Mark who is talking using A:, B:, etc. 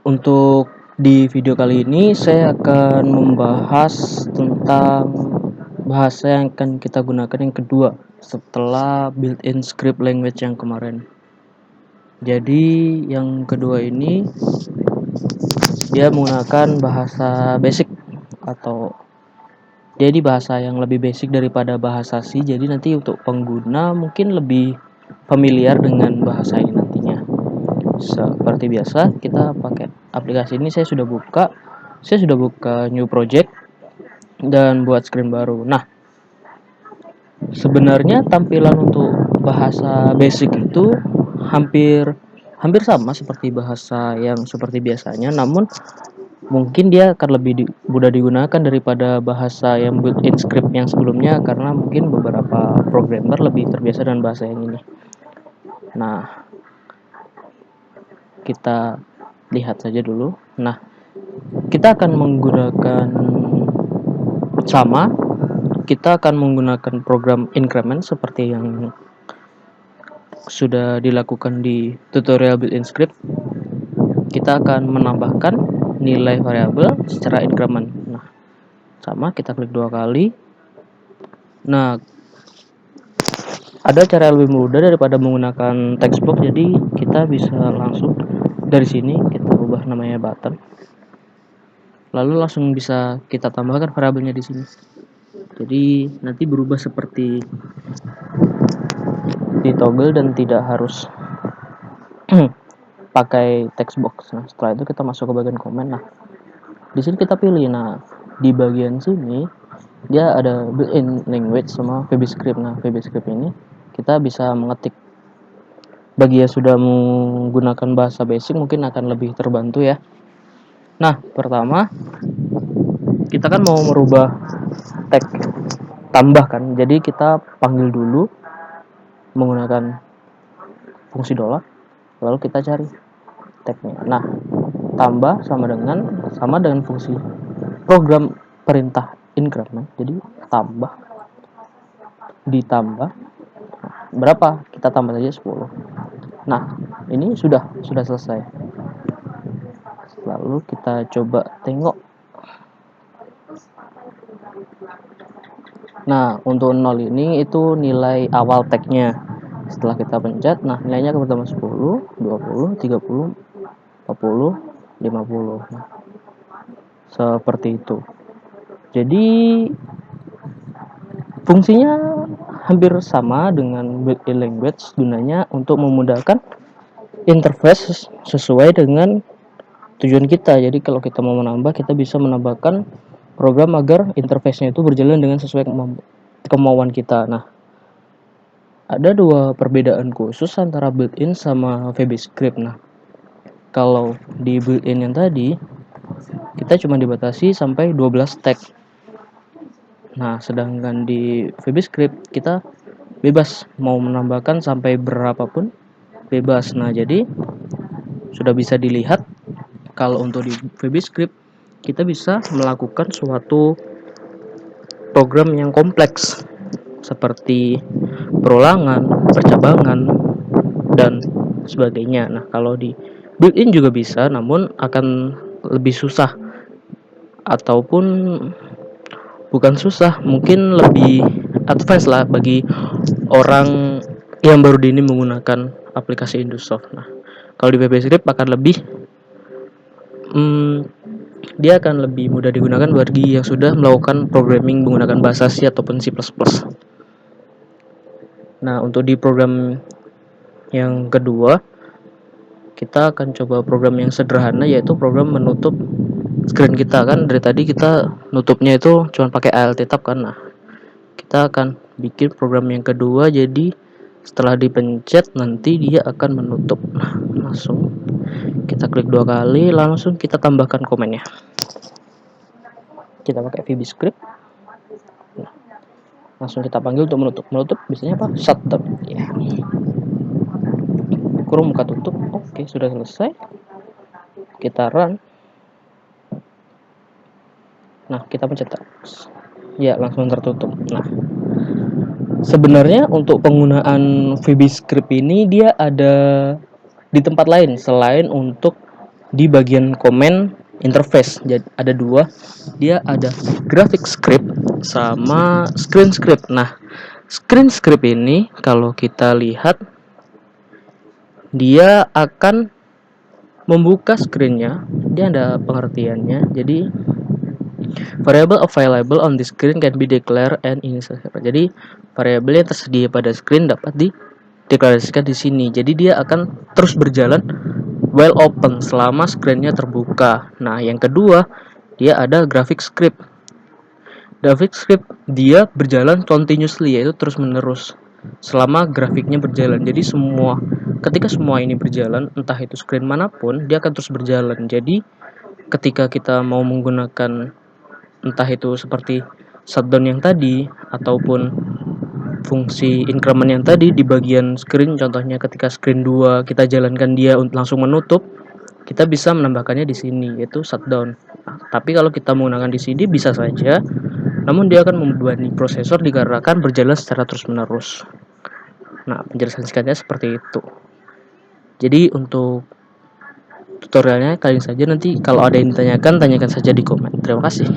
A: Untuk di video kali ini saya akan membahas tentang bahasa yang akan kita gunakan yang kedua setelah built-in script language yang kemarin. Jadi yang kedua ini dia menggunakan bahasa basic atau jadi bahasa yang lebih basic daripada bahasa C. Jadi nanti untuk pengguna mungkin lebih familiar dengan bahasa ini nantinya. Seperti biasa kita pakai aplikasi ini. Saya sudah buka new project dan buat screen baru. Nah, sebenarnya tampilan untuk bahasa basic itu hampir hampir sama seperti bahasa yang seperti biasanya, namun mungkin dia akan lebih mudah digunakan daripada bahasa yang built-in script yang sebelumnya karena mungkin beberapa programmer lebih terbiasa dengan bahasa yang ini. Nah, kita lihat saja dulu. Nah, kita akan menggunakan sama kita akan menggunakan program increment seperti yang sudah dilakukan di tutorial built-in script. Kita akan menambahkan nilai variabel secara increment. Nah, sama kita klik 2 kali. Nah, ada cara lebih mudah daripada menggunakan text box, jadi kita bisa langsung dari sini kita ubah namanya button. Lalu langsung bisa kita tambahkan variabelnya di sini. Jadi nanti berubah seperti di toggle dan tidak harus pakai text box. Nah, setelah itu kita masuk ke bagian komen. Nah, di sini kita pilih. Nah, di bagian sini dia ada built-in language sama VBScript. Nah, VBScript ini kita bisa mengetik. Bagi yang sudah menggunakan bahasa basic mungkin akan lebih terbantu ya. Nah, pertama kita kan mau merubah tag tambahkan. Jadi kita panggil dulu menggunakan fungsi $, lalu kita cari tagnya. Nah, tambah sama dengan fungsi program perintah increment. Jadi tambah ditambah berapa, kita tambah saja 10. Nah, ini sudah selesai. Lalu kita coba tengok. Nah, untuk 0 ini itu nilai awal tagnya. Setelah kita pencet, nah nilainya akan bertambah 10, 20, 30, 40, 50. Nah, seperti itu. Jadi fungsinya hampir sama dengan built-in language, gunanya untuk memudahkan interface sesuai dengan tujuan kita. Jadi kalau kita mau menambah, kita bisa menambahkan program agar interface-nya itu berjalan dengan sesuai kemauan kita. Nah, ada dua perbedaan khusus antara built-in sama VBScript. Nah, kalau di built-in yang tadi kita cuma dibatasi sampai 12 tag. Nah, sedangkan di VBScript kita bebas mau menambahkan sampai berapapun, bebas. Nah, jadi sudah bisa dilihat kalau untuk di VBScript kita bisa melakukan suatu program yang kompleks seperti perulangan, percabangan, dan sebagainya. Nah, kalau di built-in juga bisa, namun akan lebih susah ataupun bukan susah, mungkin lebih advance lah bagi orang yang baru ini menggunakan aplikasi Indosoft. Nah, kalau di VBScript akan lebih dia akan lebih mudah digunakan bagi yang sudah melakukan programming menggunakan bahasa C ataupun C++. Nah, untuk di program yang kedua kita akan coba program yang sederhana, yaitu program menutup screen kita. Kan dari tadi kita nutupnya itu cuma pakai alt tab kan. Nah, kita akan bikin program yang kedua, jadi setelah dipencet nanti dia akan menutup. Nah, langsung kita klik 2 kali, langsung kita tambahkan komennya. Kita pakai VBScript. Nah, langsung kita panggil untuk menutup biasanya apa? Shutdown ya. Kurung muka tutup. Oke, sudah selesai. Kita run. Nah, kita pencet ya, langsung tertutup. Nah, sebenarnya untuk penggunaan VBScript ini dia ada di tempat lain selain untuk di bagian komen interface. Jadi ada dua, dia ada graphic script sama screen script. Nah, screen script ini kalau kita lihat dia akan membuka screennya, dia ada pengertiannya. Jadi variable available on the screen can be declared and initialized. Jadi variabel yang tersedia pada screen dapat dideklarasikan di sini. Jadi dia akan terus berjalan while open selama screennya terbuka. Nah, yang kedua dia ada graphic script. Graphic script dia berjalan continuously, yaitu terus menerus selama grafiknya berjalan. Jadi ketika semua ini berjalan, entah itu screen manapun, dia akan terus berjalan. Jadi ketika kita mau menggunakan entah itu seperti shutdown yang tadi ataupun fungsi increment yang tadi di bagian screen, contohnya ketika screen 2 kita jalankan dia langsung menutup, kita bisa menambahkannya di sini yaitu shutdown. Nah, tapi kalau kita menggunakan di sini bisa saja, namun dia akan membebani prosesor dikarenakan berjalan secara terus-menerus. Nah, penjelasan singkatnya seperti itu. Jadi untuk tutorialnya kalian saja, nanti kalau ada yang ditanyakan, tanyakan saja di komen. Terima kasih.